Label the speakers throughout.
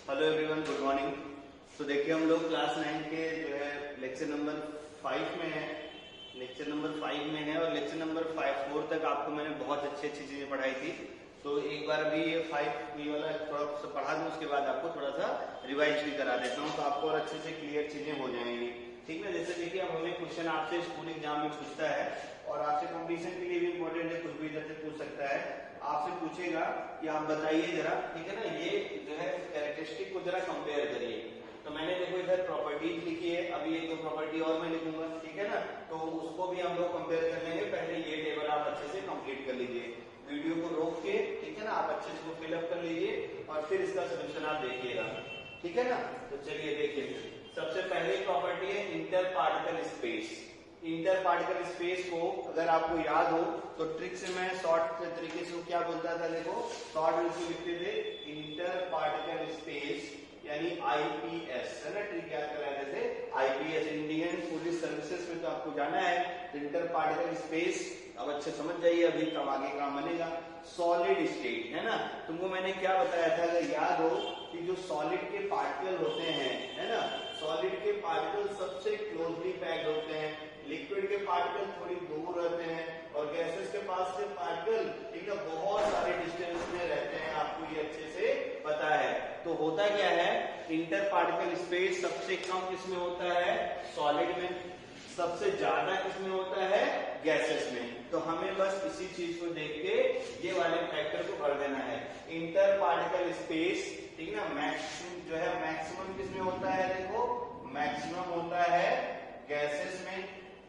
Speaker 1: Hello everyone, good morning. तो देखिए हम लोग क्लास 9 के जो है लेक्चर नंबर 5 में है। लेक्चर नंबर 5 में है और लेक्चर नंबर 4 तक आपको मैंने बहुत अच्छी अच्छी चीजें पढ़ाई थी। तो एक बार अभी ये 5 ये वाला थोड़ा सा पढ़ा दूं, उसके बाद आपको थोड़ा सा रिवाइज भी करा देता हूँ, तो आपको और अच्छे से क्लियर चीजें हो जाएंगी। ठीक है, जैसे देखिए अब हमें क्वेश्चन आपसे स्कूल एग्जाम में पूछता है और आपसे कॉम्पिटिशन के लिए भी इम्पोर्टेंट है, कुछ भी इधर से पूछ सकता है। आपसे पूछेगा कि आप बताइए जरा, ठीक है ना, ये जो है कैरेक्टरिस्टिक को जरा कंपेयर करिए। तो मैंने देखो इधर प्रॉपर्टीज लिखी है, अभी एक दो प्रॉपर्टी और मैं लिखूंगा, ठीक है ना, तो उसको भी हम लोग कंपेयर कर लेंगे। पहले ये टेबल आप अच्छे से कंप्लीट कर लीजिए, वीडियो को रोक के, ठीक है ना, आप अच्छे से इसको फिलअप कर लीजिए और फिर इसका सोल्यूशन आप देखिएगा, ठीक है ना। तो चलिए देखिए, सबसे पहले प्रॉपर्टी है inter particle space. Inter particle space को अगर आपको याद हो तो ट्रिक से मैं शॉर्ट तरीके से क्या बोलता था, देखो शॉर्ट में लिखते थे इंटर पार्टिकल स्पेस यानी आईपीएस, है ना। ट्रिक याद कराया थे, आईपीएस इंडियन पुलिस सर्विसेज में तो आपको जाना है। इंटर पार्टिकल स्पेस अब अच्छे समझ जाइए, अभी कब आगे काम बनेगा। सॉलिड स्टेट, है ना, तुमको मैंने क्या बताया था, अगर याद हो कि जो सॉलिड के पार्टिकल होते हैं, है ना, सॉलिड के पार्टिकल सबसे क्लोजली पैक्ड होते हैं, लिक्विड के पार्टिकल थोड़ी दूर रहते हैं और गैसेस के पास से पार्टिकल ठीक है बहुत सारे डिस्टेंस में रहते हैं, आपको ये अच्छे से पता है। तो होता क्या है, इंटर पार्टिकल स्पेस सबसे कम किसमें होता है, सॉलिड में, सबसे ज्यादा किसमें होता है, गैसेस में। तो हमें बस इसी चीज को देख के ये वाले फैक्टर को भर देना है। इंटर पार्टिकल स्पेस, ठीक है ना, मैक्सिमम जो है मैक्सिमम किसमें होता है, देखो मैक्सिमम होता है गैसेस में,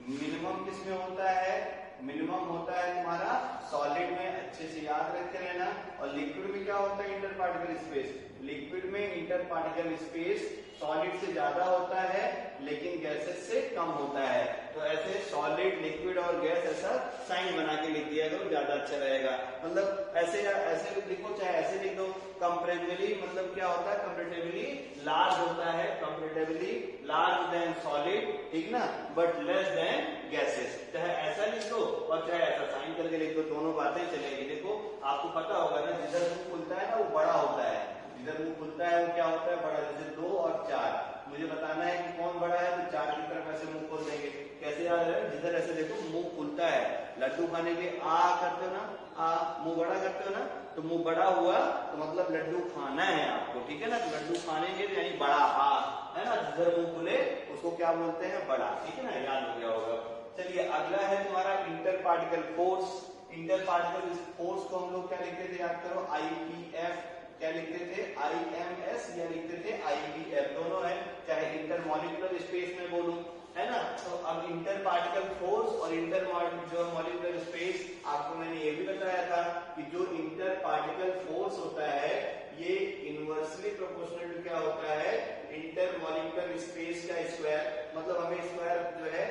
Speaker 1: मिनिमम किसमें होता है, मिनिमम होता है तुम्हारा सॉलिड में, अच्छे से याद रख के लेना। और लिक्विड में क्या होता है इंटर पार्टिकल स्पेस, लिक्विड में इंटर पार्टिकल स्पेस सॉलिड से ज्यादा होता है लेकिन गैसेस से कम होता है। तो ऐसे सॉलिड, लिक्विड और गैस ऐसा साइन बना के लिख दिया करो, ज्यादा अच्छा रहेगा। मतलब ऐसे ऐसे लिखो, चाहे ऐसे लिख दो। कंपैरेटिवली मतलब क्या होता है, कंपैरेटिवली लार्ज होता है, कंपैरेटिवली लार्ज देन सॉलिड, ठीक ना, बट लेस देन गैसेस। चाहे ऐसा लिख दो और चाहे ऐसा साइन करके लिख दो, दोनों बातें चलेगी। देखो आपको पता होगा ना, जिधर मुंह खुलता है ना वो बड़ा होता है, जिधर मुंह खुलता है वो क्या होता है, बड़ा। जैसे 2 और 4, मुझे बताना है कि कौन बड़ा है, तो 4 की तरफ ऐसे मुंह खोल देंगे। कैसे याद है, जिधर ऐसे देखो मुंह खुलता है, लड्डू खाने के आ करते हो ना, आ मुंह बड़ा करते हो ना, तो मुंह बड़ा हुआ तो मतलब लड्डू खाना है आपको, ठीक है ना। तो लड्डू खाने के यानी बड़ा आ, है ना, जिधर मुंह खुले उसको क्या बोलते हैं, बड़ा, ठीक है ना, याद हो गया होगा। चलिए अगला है तुम्हारा inter particle force. Inter particle force को हम लोग क्या लिखते थे, याद करो, आईपीएफ। क्या लिखते थे, आईएमएस या लिखते थे आईपीएफ, दोनों है, चाहे इंटर मॉलिक्यूलर स्पेस में बोलूं, है ना। तो अब इंटर पार्टिकल फोर्स और इंटर जो मॉलिक्यूलर स्पेस, आपको मैंने ये भी बताया था कि जो इंटर पार्टिकल फोर्स होता है ये इनवर्सली प्रोपोर्शनल टू क्या होता है, इंटर मॉलिक्यूलर स्पेस का स्क्वायर। मतलब हमें स्क्वायर जो है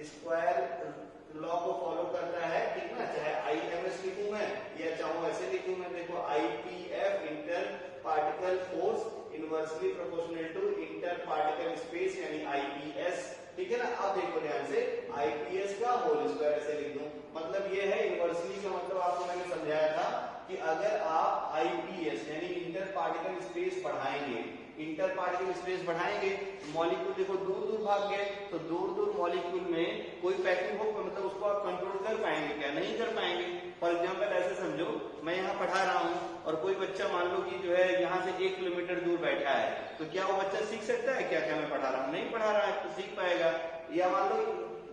Speaker 1: स्क्वायर लॉ को फॉलो करता है, ठीक ना। चाहे आईएमएस लिखूं मैं या चाहूं ऐसे लिखूं मैं, देखो IPF inter particle force inversely proportional to inter particle space यानी आईपीएस, ठीक है ना। अब देखो ध्यान से, आईपीएस का होल स्क्वायर ऐसे लिख दूं, मतलब ये है इनवर्सली का मतलब आपको मैंने समझाया था कि अगर आप आईपीएस यानी इंटर पार्टिकल स्पेस बढ़ाएंगे, इंटर पार्टिकल स्पेस बढ़ाएंगे, मॉलिक्यूल देखो दूर दूर भाग गए, तो दूर दूर मॉलिक्यूल में कोई पैकिंग हो, मतलब उसको आप कंट्रोल कर पाएंगे क्या, नहीं कर पाएंगे। फॉर एग्जांपल ऐसे समझो, मैं यहाँ पढ़ा रहा हूँ और कोई बच्चा मान लो कि जो है यहाँ से 1 किलोमीटर दूर बैठा है, तो क्या वो बच्चा सीख सकता है क्या, क्या मैं पढ़ा रहा हूँ, नहीं पढ़ा रहा है तो सीख पाएगा। या मान लो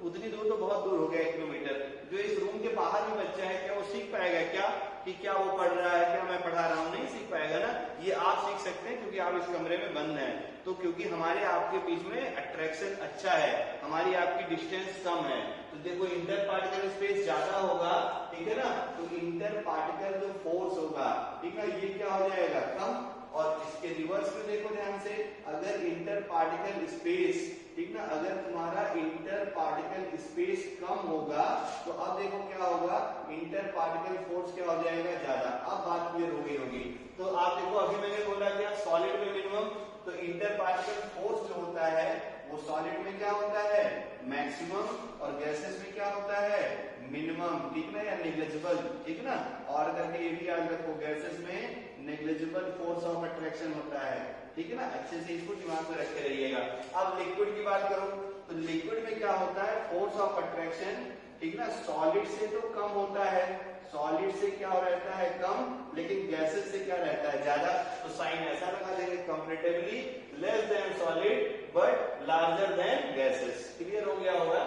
Speaker 1: उतनी दूर तो बहुत दूर हो गया 1 किलोमीटर, जो इस रूम के बाहर में बच्चा है क्या वो सीख पाएगा क्या कि क्या वो पढ़ रहा है, क्या मैं पढ़ा रहा हूँ, नहीं सीख पाएगा ना। ये आप सीख सकते हैं क्योंकि आप इस कमरे में बंद हैं, तो क्योंकि हमारे आपके बीच में अट्रैक्शन अच्छा है, हमारी आपकी डिस्टेंस कम है, तो देखो इंटर पार्टिकल स्पेस ज्यादा होगा, ठीक है ना, तो इंटर पार्टिकल जो फोर्स होगा, ठीक है, ये क्या हो जाएगा, कम। और इसके रिवर्स में देखो ध्यान से, अगर इंटर पार्टिकल स्पेस, ठीक ना, अगर तुम्हारा इंटर पार्टिकल स्पेस कम होगा तो अब देखो क्या होगा, इंटर पार्टिकल फोर्स क्या हो जाएगा, ज्यादा। अब बात क्लियर हो गई होगी। तो आप देखो अभी मैंने बोला क्या, सॉलिड में मिनिमम, तो इंटर पार्टिकल फोर्स जो होता है वो सॉलिड में क्या होता है, मैक्सिमम, और गैसेस में क्या होता है, मिनिमम, ठीक ना, या नेग्लिजिबल, ठीक ना। और करके ये भी याद रखो, गैसेस में नेग्लिजिबल फोर्स ऑफ अट्रैक्शन होता है, ठीक है ना, अच्छे से इसको दिमाग में रखे रहिएगा। अब लिक्विड की बात करूं तो लिक्विड में क्या होता है, फोर्स ऑफ अट्रैक्शन, ठीक है ना, सॉलिड से तो कम होता है, सॉलिड से क्या रहता है कम, लेकिन गैसेस से क्या रहता है ज्यादा। तो साइन ऐसा लगा देंगे, comparatively less than solid but larger than gases. Clear हो गया होगा।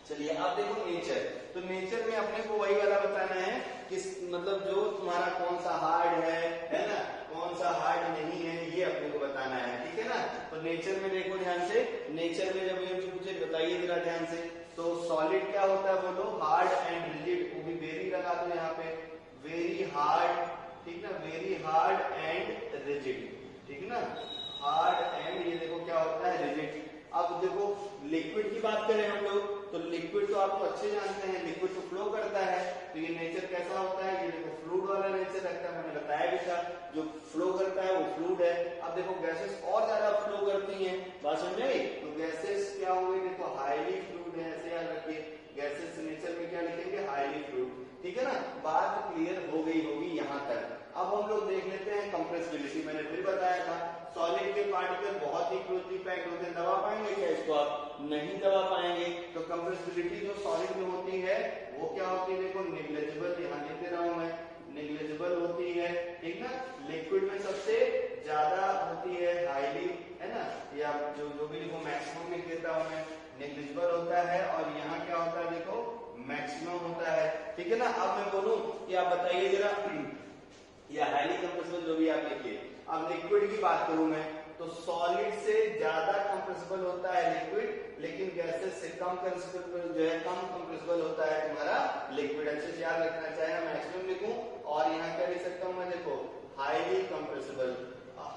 Speaker 1: चलिए अब देखो नेचर, तो नेचर में अपने को वही वाला बताना है कि मतलब जो तुम्हारा कौन सा हार्ड है ना, कौन सा हार्ड नहीं है, ये अपने को बताना है, ठीक है ना। तो नेचर में देखो ध्यान से, नेचर में जब ये पूछे बताइए जरा ध्यान से, तो सॉलिड क्या होता है बोलो, हार्ड एंड रिजिड, वो भी वेरी लगा दो यहाँ पे, वेरी हार्ड, ठीक ना, वेरी हार्ड एंड रिजिड, ठीक ना, हार्ड एंड ये देखो क्या होता है रिजिड। अब देखो लिक्विड की बात करें हम लोग, तो लिक्विड तो आपको अच्छे जानते हैं, लिक्विड तो फ्लो करता है, तो ये नेचर कैसा होता है, ये देखो फ्लूइड वाला नेचर रखता है, मैंने बताया भी था, जो फ्लो करता है वो फ्लूइड है। अब देखो गैसेस और ज्यादा फ्लो करती हैं, बात समझ आई, तो गैसेस क्या होंगे, देखो हाईली फ्लूइड है, ऐसे याद रखिए, गैसेस नेचर में क्या लिखेंगे, हाईली फ्लूइड, ठीक है ना। बात क्लियर हो गई होगी यहाँ तक। अब हम लोग देख लेते हैं कंप्रेसिबिलिटी, मैंने फिर बताया था सॉलिड के पार्टिकल बहुत ही क्लोजली पैक्ड होते हैं, दबा पाएंगे क्या इसको, आप नहीं दबा पाएंगे। तो कंप्रेसिबिलिटी जो सॉलिड में होती है वो क्या होती है, देखो नेग्लिजिबल, यहाँ लिख दे रहा हूं मैं, नेग्लिजिबल होती है, ठीक ना। लिक्विड में सबसे ज्यादा होती है हाईली, है ना, या जो भी लिखो मैक्सिमम लिख देता हूं मैं, नेग्लिजिबल होता है, और यहाँ क्या होता है देखो मैक्सिमम होता है, ठीक है ना। अब मैं बोलूं कि आप बताइए जरा, या हाईली कंप्रेसिबल जो भी आप लिखिए। अब लिक्विड की बात करूं मैं, तो सॉलिड से ज्यादा कंप्रेसिबल होता है लिक्विड, लेकिन गैसेस से कम कंप्रेसिबल जो है, कम कंप्रेसिबल होता है तुम्हारा लिक्विड। अच्छे से याद रखना, चाहे मैक्सिमम लिखूं और यहाँ क्या लिख सकता हूं मैं, देखो हाईली कंप्रेसिबल,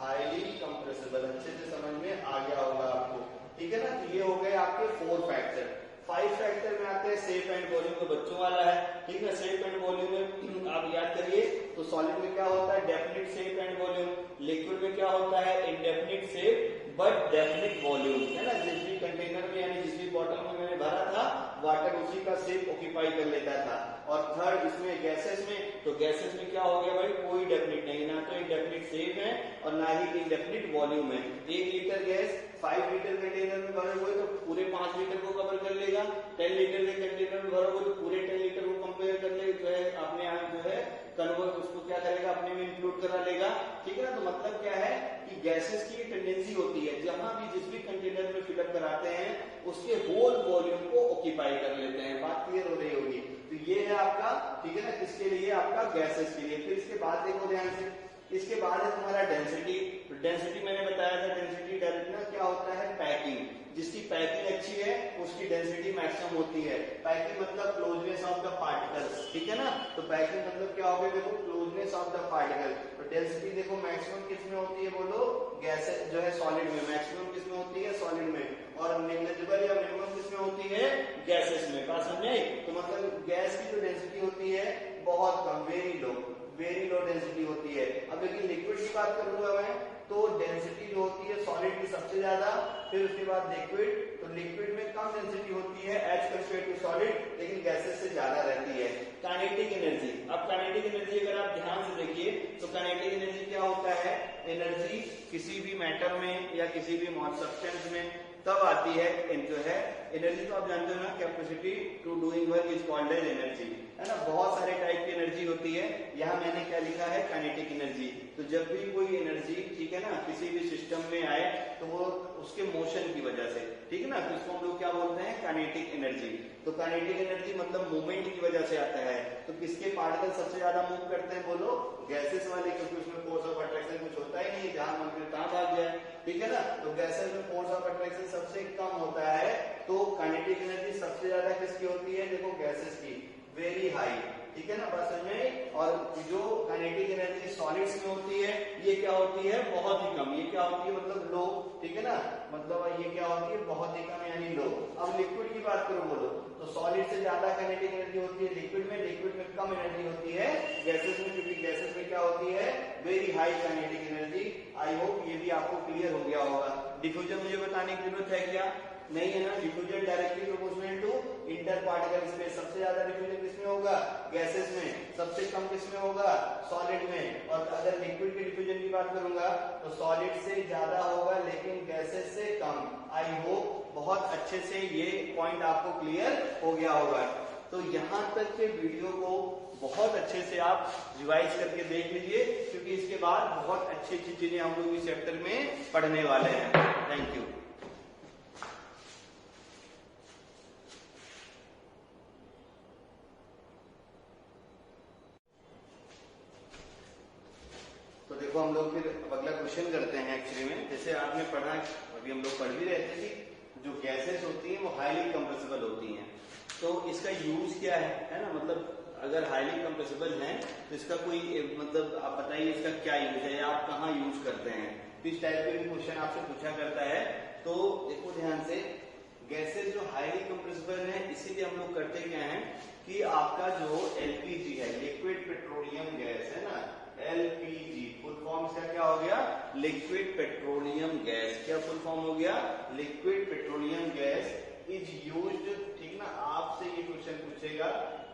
Speaker 1: हाईली कंप्रेसिबल, अच्छे से समझ में आ गया होगा आपको, ठीक है ना। तो ये हो गए आपके 4 फैक्टर। 5 फैक्टर में आते हैं शेप एंड वॉल्यूम, तो बच्चों वाला है, ठीक है। शेप एंड वॉल्यूम में आप याद करिए, तो सॉलिड में क्या होता है, definite shape and volume, liquid में क्या होता है, indefinite shape but definite volume, है ना। जिस भी कंटेनर में यानी जिस भी बॉटल में मैंने भरा था वाटर उसी का शेप ऑक्यूपाई कर लेता था। और थर्ड इसमें गैसेस में, तो गैसेस में क्या हो गया भाई, कोई डेफिनिट नहीं, ना तो इनडेफिनिट शेप है और ना ही इनडेफिनिट वॉल्यूम है। 1 लीटर गैस 5 लीटर कंटेनर में भरोगे तो पूरे 5 लीटर को कवर कर लेगा, 10 लीटर के कंटेनर में भरोगे तो पूरे 10 लीटर को कंपेयर कर लेगा, जो है अपने आप जो है कन्वर्ट उसको क्या करेगा, अपने में इंक्लूड करा लेगा, ठीक है ना। तो मतलब क्या है कि गैसेस की टेंडेंसी होती है जहां भी जिस भी कंटेनर में फिलअप कराते हैं उसके होल वॉल्यूम को ऑक्यूपाई कर लेते हैं। बात क्लियर हो रही होगी। तो ये है आपका, ठीक है ना, किसके लिए, आपका गैसेस के लिए। फिर इसके बाद देखो ध्यान से, इसके बाद है तुम्हारा डेंसिटी। डेंसिटी मैंने बताया था, डेंसिटी डायरेक्ट ना क्या होता है, पैकिंग, जिसकी पैकिंग अच्छी है उसकी डेंसिटी मैक्सिमम होती है। पैकिंग मतलब क्लोजनेस ऑफ द पार्टिकल्स, ठीक है ना। तो पैकिंग मतलब क्या होगा, देखो क्लोजनेस ऑफ द पार्टिकल। तो डेंसिटी देखो मैक्सिमम किस में होती है बोलो, गैस जो है सॉलिड में, मैक्सिमम किस में होती है, सॉलिड में, और नेग्लिजिबल या मिनिमम किस में होती है, गैसेस में। बात समझे। तो मतलब गैस की जो डेंसिटी होती है बहुत कम, वेरी लो डेंसिटी होती है। अब लेकिन लिक्विड की बात करूंगा मैं, तो डेंसिटी जो होती है सॉलिड की सबसे ज्यादा, फिर उसके बाद लिक्विड, तो लिक्विड में कम डेंसिटी होती है एज कंपेयर टू सॉलिड, लेकिन गैसेस से ज्यादा रहती है। काइनेटिक एनर्जी, अब काइनेटिक एनर्जी अगर आप ध्यान से देखिए तो काइनेटिक एनर्जी क्या होता है, एनर्जी किसी भी मैटर में या किसी भी सब्सटेंस में तब आती है, जो है एनर्जी तो आप जानते हो ना, capacity to doing work is called as energy, है ना। बहुत सारे टाइप की एनर्जी होती है, यहाँ मैंने क्या लिखा है, काइनेटिक एनर्जी। तो जब भी कोई एनर्जी, ठीक है ना, किसी भी सिस्टम में आए तो वो उसके मोशन की वजह से, ठीक है ना, तो इसको हम लोग क्या बोलते हैं, काइनेटिक एनर्जी। तो काइनेटिक एनर्जी मतलब मूवमेंट की वजह से आता है। तो किसके पार्टिकल सबसे ज्यादा मूव करते हैं बोलो, गैसेस वाले, क्योंकि उसमें फोर्स ऑफ अट्रैक्शन कुछ होता ही नहीं, जहां मन करे तहां भाग जाए, ठीक है ना। तो गैसेस में फोर्स ऑफ अट्रैक्शन सबसे कम होता है, तो काइनेटिक एनर्जी सबसे ज्यादा किसकी होती है, देखो गैसेस की, वेरी हाई, ठीक है ना, बात समझ में। और जो काइनेटिक एनर्जी सॉलिड्स में होती है ये क्या होती है, बहुत ही कम। ये क्या होती है, मतलब लो, ठीक है ना, मतलब ये क्या होती है, बहुत ही कम यानी लो। अब लिक्विड की बात करो बोलो, तो सॉलिड से ज्यादा काइनेटिक एनर्जी होती है लिक्विड में कम एनर्जी होती है गैसेस में, क्योंकि गैसेस में क्या होती है, very high kinetic energy. I hope ये भी आपको क्लियर हो गया होगा। डिफ्यूजन मुझे बताने की जरूरत है क्या, नहीं है ना। Diffusion directly proportional to inter particle space. सबसे ज्यादा डिफ्यूजन किसमें होगा? गैसेस में। सबसे कम किसमें होगा? सॉलिड में। और अगर लिक्विड के डिफ्यूजन की बात करूंगा तो सॉलिड से ज्यादा होगा लेकिन गैसेस से कम। आई होप बहुत अच्छे से ये पॉइंट आपको क्लियर हो गया होगा। तो यहाँ तक के वीडियो को बहुत अच्छे से आप रिवाइज करके देख लीजिए, क्योंकि इसके बाद बहुत अच्छी अच्छी चीजें हम लोग इस चैप्टर में पढ़ने वाले हैं। Thank you. तो देखो हम लोग फिर अगला क्वेश्चन करते हैं। एक्चुअली में जैसे आपने पढ़ा, अभी हम लोग पढ़ भी रहे थे कि जो गैसेस होती हैं वो हाईली कंप्रेसिबल होती हैं। तो इसका यूज क्या है ना, मतलब अगर हाईली कंप्रेसिबल है तो इसका कोई मतलब आप बताइए इसका क्या यूज है या आप कहाँ यूज करते हैं। तो इस टाइप के भी क्वेश्चन आपसे पूछा करता है। तो देखो ध्यान से, गैसेस जो हाईली कंप्रेसिबल है इसीलिए हम लोग करते क्या है कि आपका जो एलपीजी है, लिक्विड पेट्रोलियम गैस है ना, एलपीजी फुल फॉर्म इसका क्या हो गया? Liquid petroleum gas. क्या फुल फॉर्म हो गया? Liquid petroleum gas is used. ठीक ना, आपसे ये क्वेश्चन पूछेगा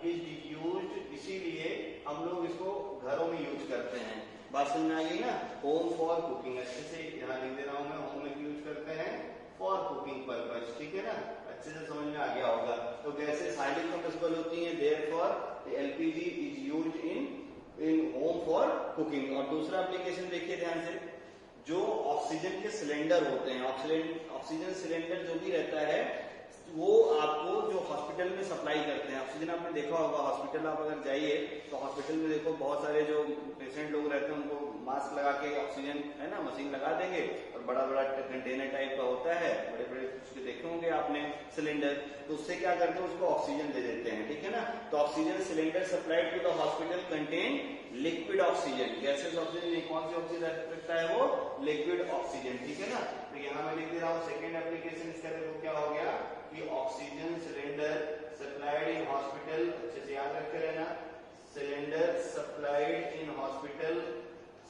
Speaker 1: इज यूज्ड, इसीलिए हम लोग इसको घरों में यूज करते हैं। बात समझ में आ गई ना? Home for cooking. अच्छे से यहाँ लिख दे रहा हूं मैं, होम में यूज करते हैं फॉर कुकिंग पर्पज। ठीक है ना, अच्छे से समझ में आ गया होगा। तो गैसेस हाईली कंप्रेसिबल होती हैं, therefore LPG is used in home for cooking. और दूसरा एप्लीकेशन देखिए ध्यान से, जो ऑक्सीजन के सिलेंडर होते हैं, ऑक्सीजन सिलेंडर जो भी रहता है वो आपको जो हॉस्पिटल में सप्लाई करते हैं। ऑक्सीजन आपने देखा होगा, हॉस्पिटल आप अगर जाइए तो हॉस्पिटल में देखो बहुत सारे जो पेशेंट लोग रहते हैं उनको मास्क लगा के ऑक्सीजन है ना मशीन लगा देंगे, और बड़ा बड़ा कंटेनर टाइप का होता है, बड़े बड़े उसके देखे होंगे आपने सिलेंडर। तो उससे क्या करते हैं, उसको ऑक्सीजन दे देते हैं। ठीक है ना, तो oxygen cylinder supplied to the hospital contain liquid oxygen. Gases oxygen कौन सी ऑक्सीजन रखता है? वो लिक्विड ऑक्सीजन। ठीक है ना, तो यहाँ मैं लिख दे रहा हूँ सेकेंड एप्लीकेशन इसका। देखो क्या हो गया कि oxygen cylinder supplied in hospital. अच्छे से याद रखे रहना, cylinder supplied in hospital,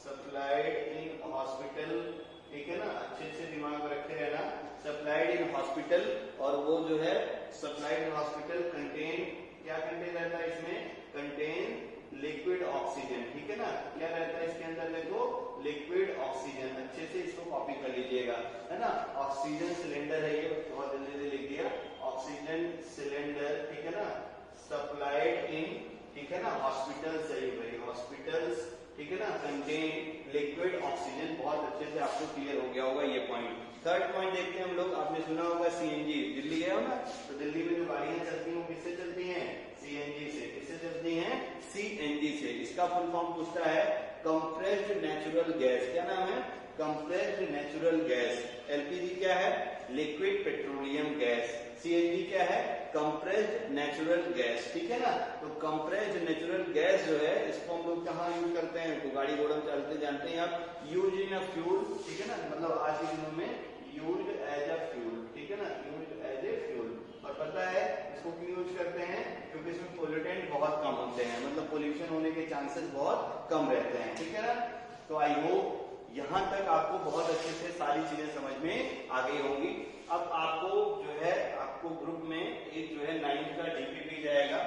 Speaker 1: supplied in hospital. ठीक है ना, अच्छे से दिमाग में रखे रहना, सप्लाइड इन हॉस्पिटल। और वो जो है सप्लाइड इन हॉस्पिटल कंटेन, क्या कंटेन रहता है इसमें? Contain liquid oxygen. ठीक है ना, क्या रहता है इसके अंदर? देखो लिक्विड ऑक्सीजन। अच्छे से इसको कॉपी कर लीजिएगा, है ना। ऑक्सीजन सिलेंडर है ये, बहुत जल्दी से लिख दिया, ऑक्सीजन सिलेंडर। ठीक है ना, सप्लाइड इन, ठीक है ना, हॉस्पिटल्स है ये भाई, हॉस्पिटल्स। ठीक है ना, कंटेन लिक्विड ऑक्सीजन। बहुत अच्छे से आपको क्लियर हो गया होगा ये पॉइंट। थर्ड पॉइंट देखते हैं हम लोग। आपने सुना होगा सीएनजी, दिल्ली गए हो ना, तो दिल्ली में जो गाड़ियां चलती हैं वो किससे चलती हैं? सीएनजी से। किससे चलती हैं? सीएनजी से। इसका फुल फॉर्म पूछता है कंप्रेस्ड नेचुरल गैस। क्या नाम है? Compressed natural gas. एलपीजी क्या है? Liquid petroleum gas. सीएनजी क्या है? Compressed natural gas. ठीक है ना, तो कंप्रेस्ड नेचुरल गैस जो है इसको हम लोग कहाँ यूज करते हैं? तो गाड़ी घोड़ा में चलते जानते हैं आप, यूज इन अ फ्यूल। ठीक है ना, मतलब आज के दिनों में यूज एज अ फ्यूल। ठीक है ना, यूज एज ए फ्यूल। और पता है इसको क्यों यूज करते हैं? क्योंकि इसमें पोल्यूटेंट बहुत कम होते हैं, मतलब पोल्यूशन होने के चांसेस बहुत कम रहते हैं। ठीक है ना, तो आई होप यहाँ तक आपको बहुत अच्छे से सारी चीजें समझ में आ गई होंगी। अब आपको जो है, आपको ग्रुप में एक जो है 9th का डीपीपी जाएगा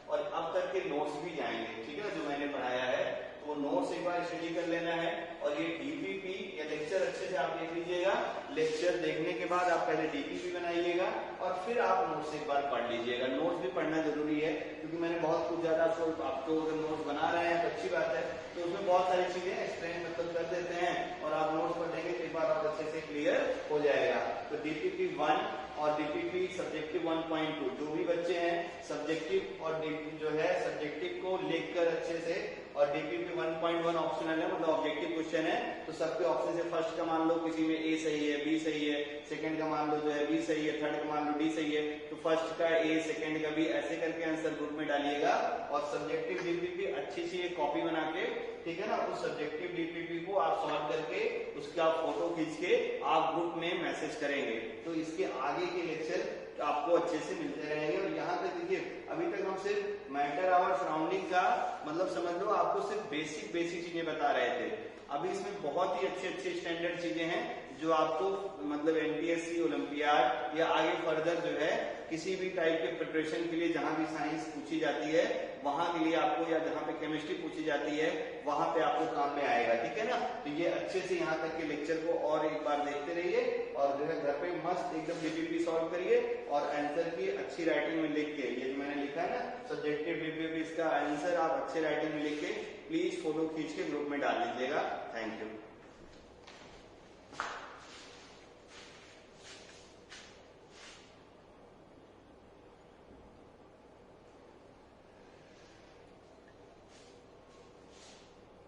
Speaker 1: और अब तक के नोट्स भी जाएंगे। ठीक है ना, जो मैंने पढ़ाया है वो नोट्स एक बार स्टडी कर लेना है। और ये डीपीपी या लेक्चर अच्छे से आप देख लीजिएगा। लेक्चर देखने के बाद आप पहले डीपीपी बनाइएगा और फिर आप नोट्स एक बार पढ़ लीजिएगा। नोट्स भी पढ़ना जरूरी है, क्योंकि मैंने बहुत कुछ ज्यादा आपको अगर नोट्स बना रहे हैं तो अच्छी बात है, तो उसमें बहुत सारी चीजें एक्सप्लेन मतलब कर देते हैं और आप नोट्स पढ़ेंगे तो एक बार और अच्छे से क्लियर हो जाएगा। तो डीपीपी 1 और डीपीपी सब्जेक्टिव 1.2 जो भी बच्चे हैं सब्जेक्टिव और जो है सब्जेक्टिव को लिखकर अच्छे से, और डीपीपी 1.1 ऑप्शनल है, मतलब ऑब्जेक्टिव क्वेश्चन है, तो सबके ऑप्शन से फर्स्ट का मान लो किसी में ए सही है, बी सही है, सेकंड का मान लो जो है बी सही है, थर्ड का मान लो डी सही है, तो फर्स्ट का ए, सेकंड का बी, ऐसे करके आंसर ग्रुप में डालिएगा। और सब्जेक्टिव डीपीपी अच्छी सी एक कॉपी बना के, ठीक है ना, उस सब्जेक्टिव डीपीपी को आप सॉल्व करके उसका फोटो खींच के आप ग्रुप में मैसेज करेंगे, तो इसके आगे के लेक्चर आपको अच्छे से मिलते रहेंगे। और यहाँ तक देखिए, अभी तक हम सिर्फ मैटर आवर सराउंडिंग का मतलब समझ लो, आपको सिर्फ बेसिक चीजें बता रहे थे। अभी इसमें बहुत ही अच्छी स्टैंडर्ड चीजें हैं जो आपको मतलब एनटीएससी, ओलंपियाड या आगे फर्दर जो है किसी भी टाइप के प्रिपरेशन के लिए जहां भी साइंस पूछी जाती है वहां के लिए आपको, या जहां पे केमिस्ट्री पूछी जाती है वहां पे आपको काम में आएगा, ठीक है ना। तो ये अच्छे से यहाँ तक के लेक्चर को और एक बार देखते रहिए और जो है घर पे मस्त एकदम डीपीपी सॉल्व करिए और आंसर की अच्छी राइटिंग में लिख के, ये जो मैंने लिखा है ना सब्जेक्टिव डीपीपी, इसका आंसर आप अच्छे राइटिंग में लिख के प्लीज फोटो खींच के ग्रुप में डाल दीजिएगा। Thank you.